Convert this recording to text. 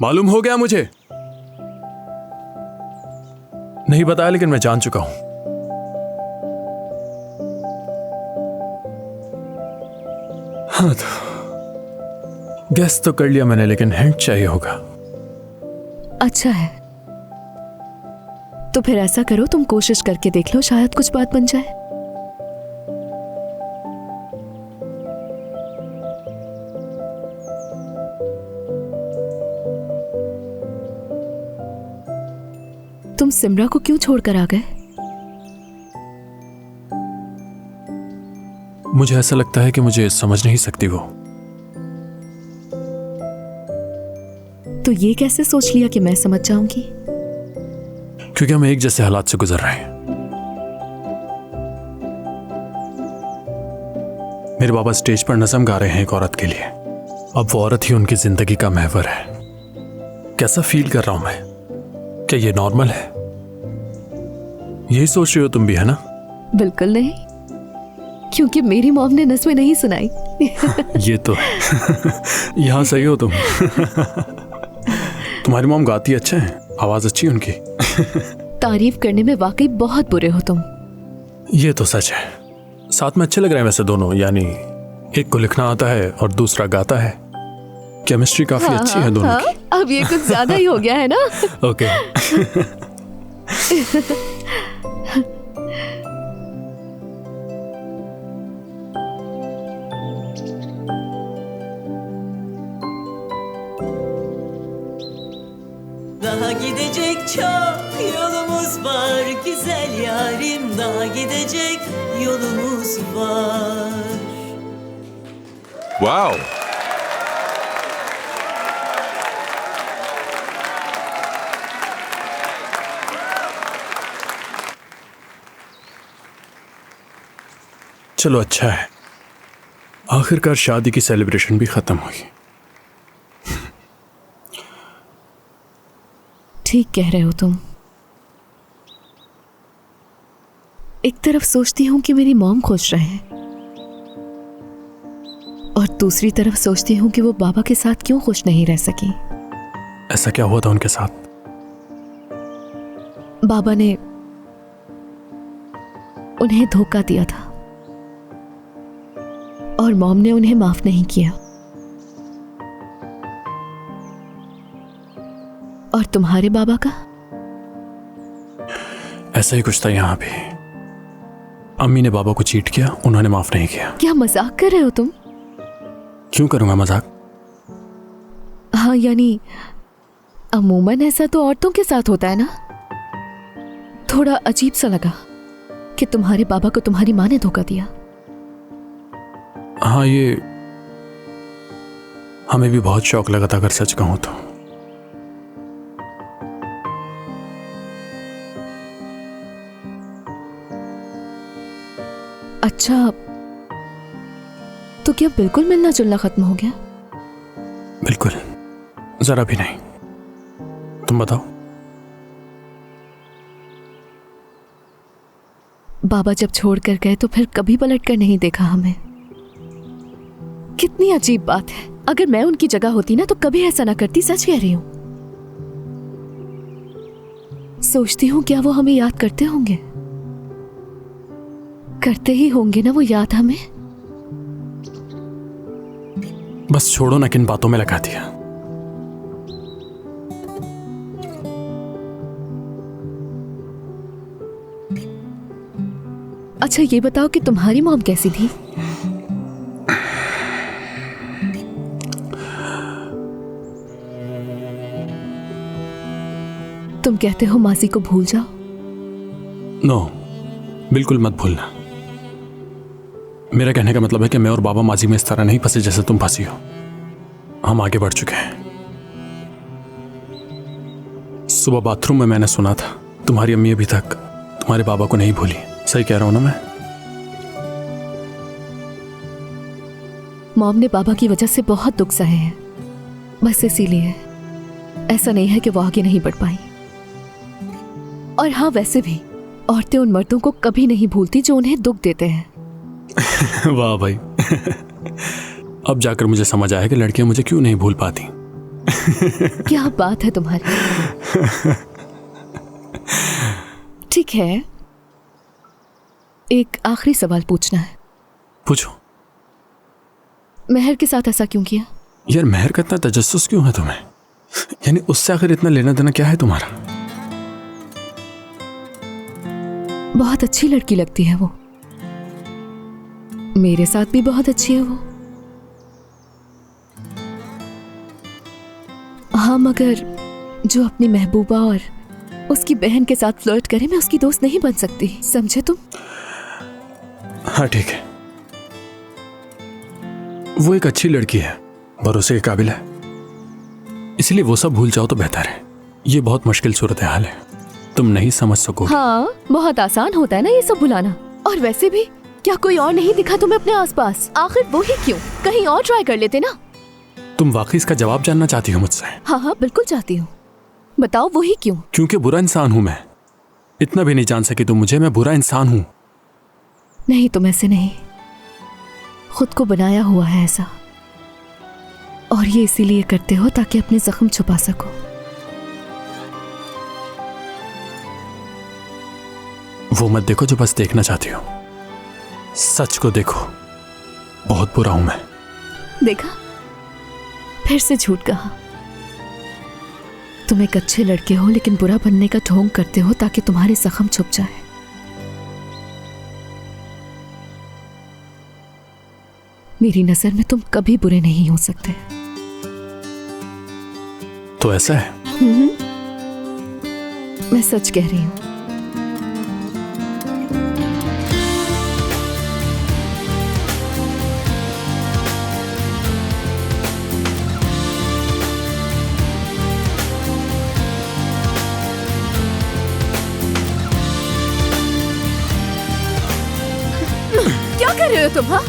मालूम हो गया मुझे। नहीं बताया लेकिन मैं जान चुका हूं। हाँ तो गेस तो कर लिया मैंने, लेकिन हिंट चाहिए होगा। अच्छा है, तो फिर ऐसा करो, तुम कोशिश करके देख लो, शायद कुछ बात बन जाए। तुम सिमरा को क्यों छोड़कर आ गए? मुझे ऐसा लगता है कि मुझे समझ नहीं सकती वो। तो ये कैसे सोच लिया कि मैं समझ जाऊंगी? क्योंकि हम एक जैसे हालात से गुजर रहे हैं। मेरे बाबा स्टेज पर नज़म गा रहे हैं एक औरत के लिए। अब वो औरत ही उनकी जिंदगी का महवर है। कैसा फील कर रहा हूं मैं? क्या ये नॉर्मल है? यही सोच रही हो तुम भी, है ना? बिल्कुल नहीं, क्योंकि मेरी मॉम ने नज़में नहीं सुनाई। ये तो यहां सही हो तुम। तुम्हारी मॉम गाती अच्छा है, आवाज अच्छी है उनकी। तारीफ करने में वाकई बहुत बुरे हो तुम। ये तो सच है। साथ में अच्छे लग रहे हैं वैसे दोनों, यानी एक को लिखना आता है और दूसरा गाता है। केमिस्ट्री काफी अच्छी है दोनों की। अब ये कुछ ज्यादा ही हो गया है ना? Okay. Daha gidecek çok yolumuz var güzel yarim, daha gidecek yolumuz var. Wow. चलो अच्छा है, आखिरकार शादी की सेलिब्रेशन भी खत्म हुई। ठीक कह रहे हो तुम। एक तरफ सोचती हूं कि मेरी मॉम खुश रहे, और दूसरी तरफ सोचती हूं कि वो बाबा के साथ क्यों खुश नहीं रह सकी। ऐसा क्या हुआ था उनके साथ? बाबा ने उन्हें धोखा दिया था और मॉम ने उन्हें माफ नहीं किया। और तुम्हारे बाबा का? ऐसा ही कुछ था यहाँ भी। अम्मी ने बाबा को चीट किया, उन्होंने माफ नहीं किया। क्या मजाक कर रहे हो तुम? क्यों करूंगा मजाक? हाँ यानी अमूमन ऐसा तो औरतों के साथ होता है ना। थोड़ा अजीब सा लगा कि तुम्हारे बाबा को तुम्हारी माँ ने धोखा दिया। हाँ, ये हमें भी बहुत शौक लगा था अगर सच कहूं तो। अच्छा, तो क्या बिल्कुल मिलना जुलना खत्म हो गया? बिल्कुल, जरा भी नहीं। तुम बताओ। बाबा जब छोड़कर गए तो फिर कभी पलट कर नहीं देखा हमें। कितनी अजीब बात है। अगर मैं उनकी जगह होती ना तो कभी ऐसा ना करती, सच कह रही हूं। सोचती हूं क्या वो हमें याद करते होंगे? करते ही होंगे ना वो याद हमें। बस छोड़ो ना, किन बातों में लगा दिया। अच्छा ये बताओ कि तुम्हारी मॉम कैसी थी? तुम कहते हो मासी को भूल जाओ। नो, बिल्कुल मत भूलना। मेरा कहने का मतलब है कि मैं और बाबा माजी में इस तरह नहीं फंसे जैसे तुम फंसी हो। हम आगे बढ़ चुके हैं। सुबह बाथरूम में मैंने सुना था तुम्हारी अम्मी अभी तक तुम्हारे बाबा को नहीं भूली। सही कह रहा हूं ना मैं? मॉम ने बाबा की वजह से बहुत दुख सहे हैं, बस इसीलिए। ऐसा नहीं है कि वो आगे नहीं बढ़ पाई। और हाँ, वैसे भी औरतें उन मर्दों को कभी नहीं भूलती जो उन्हें दुख देते हैं। वाह भाई। अब जाकर मुझे समझ आया कि लड़कियां मुझे क्यों नहीं भूल पाती। क्या बात है तुम्हारी। ठीक है, एक आखिरी सवाल पूछना है। पूछो। मेहर के साथ ऐसा क्यों किया? यार मेहर का इतना तजस्सुस क्यों है तुम्हें? यानी उससे आखिर इतना लेना देना क्या है तुम्हारा? बहुत अच्छी लड़की लगती है वो, मेरे साथ भी बहुत अच्छी है वो। हाँ, मगर जो अपनी महबूबा और उसकी बहन के साथ फ्लर्ट करे, मैं उसकी दोस्त नहीं बन सकती, समझे तुम? हाँ ठीक है, वो एक अच्छी लड़की है, भरोसे के काबिल है, इसलिए वो सब भूल जाओ तो बेहतर है। ये बहुत मुश्किल सूरत हाल है, तुम नहीं समझ सकोगे। हाँ, बहुत आसान होता है ना ये सब भुलाना। और वैसे भी क्या कोई और नहीं दिखा तुम्हें अपने आसपास? आखिर वो ही क्यों, कहीं और ट्राई कर लेते ना। तुम वाकई इसका जवाब जानना चाहती हो मुझसे? हाँ, बिल्कुल चाहती हूँ, बताओ वो ही क्यों? क्योंकि बुरा इंसान हूं मैं। इतना भी नहीं जान सकी तुम मुझे, मैं बुरा इंसान हूं। नहीं, तुम ऐसे नहीं, खुद को बनाया हुआ है ऐसा, और ये इसीलिए करते हो ताकि अपने जख्म छुपा सको। वो मत देखो जो बस देखना चाहती हो, सच को देखो। बहुत बुरा हूं मैं। देखा, फिर से झूठ कहा। तुम एक अच्छे लड़के हो लेकिन बुरा बनने का ढोंग करते हो ताकि तुम्हारे जख्म छुप जाए। मेरी नजर में तुम कभी बुरे नहीं हो सकते। तो ऐसा है? मैं सच कह रही हूं। क्या कर रहे हो तुम? हाँ,